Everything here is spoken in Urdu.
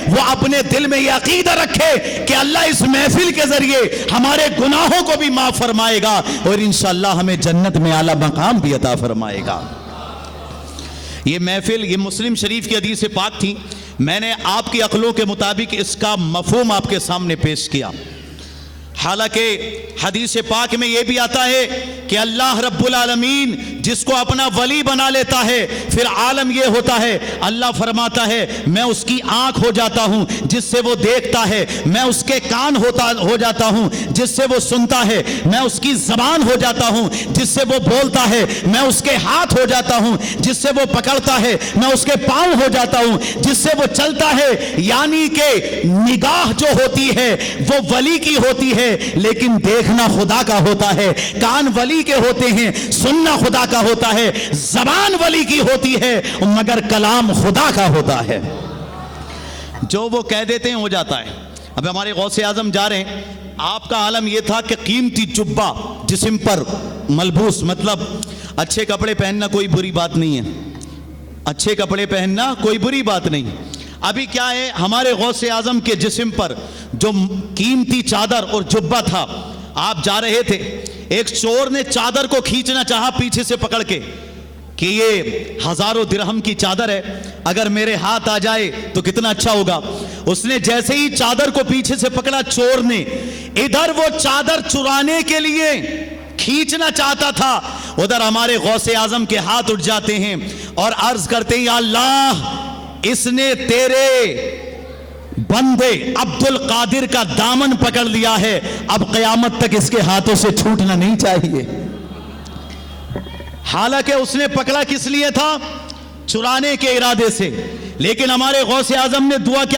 وہ اپنے دل میں یہ عقیدہ رکھے کہ اللہ اس محفل کے ذریعے ہمارے گناہوں کو بھی معاف فرمائے گا اور انشاءاللہ ہمیں جنت میں اعلیٰ مقام بھی عطا فرمائے گا۔ یہ محفل، یہ مسلم شریف کی حدیث پاک تھی، میں نے آپ کی عقلوں کے مطابق اس کا مفہوم آپ کے سامنے پیش کیا۔ حالانکہ حدیث پاک میں یہ بھی آتا ہے کہ اللہ رب العالمین جس کو اپنا ولی بنا لیتا ہے پھر عالم یہ ہوتا ہے، اللہ فرماتا ہے میں اس کی آنکھ ہو جاتا ہوں جس سے وہ دیکھتا ہے، میں اس کے کان ہو جاتا ہوں جس سے وہ سنتا ہے، میں اس کی زبان ہو جاتا ہوں جس سے وہ بولتا ہے، میں اس کے ہاتھ ہو جاتا ہوں جس سے وہ پکڑتا ہے، میں اس کے پاؤں ہو جاتا ہوں جس سے وہ چلتا ہے۔ یعنی کہ نگاہ جو ہوتی ہے وہ ولی کی ہوتی ہے لیکن دیکھنا خدا کا ہوتا ہے، کان ولی کے ہوتے ہیں سننا خدا کا ہوتا ہے، زبان ولی کی ہوتی ہے مگر کلام خدا کا ہوتا ہے۔ جو وہ کہہ دیتے ہیں ہو جاتا ہے۔ اب ہمارے غوث اعظم جا رہے ہیں، آپ کا عالم یہ تھا کہ قیمتی جبہ جسم پر ملبوس، مطلب اچھے کپڑے پہننا کوئی بری بات نہیں ہے، اچھے کپڑے پہننا کوئی بری بات نہیں۔ ابھی کیا ہے، ہمارے غوث اعظم کے جسم پر جو قیمتی چادر اور جبہ تھا، آپ جا رہے تھے، ایک چور نے چادر کو کھینچنا چاہا پیچھے سے پکڑ کے کہ یہ ہزاروں درہم کی چادر ہے، اگر میرے ہاتھ آ جائے تو کتنا اچھا ہوگا۔ اس نے جیسے ہی چادر کو پیچھے سے پکڑا چور نے، ادھر وہ چادر چرانے کے لیے کھینچنا چاہتا تھا، ادھر ہمارے غوث اعظم کے ہاتھ اٹھ جاتے ہیں اور عرض کرتے ہیں یا اللہ، اس نے تیرے بندے عبد القادر کا دامن پکڑ لیا ہے، اب قیامت تک اس کے ہاتھوں سے چھوٹنا نہیں چاہیے۔ حالانکہ اس نے پکڑا کس لیے تھا؟ چرانے کے ارادے سے، لیکن ہمارے غوث اعظم نے دعا کیا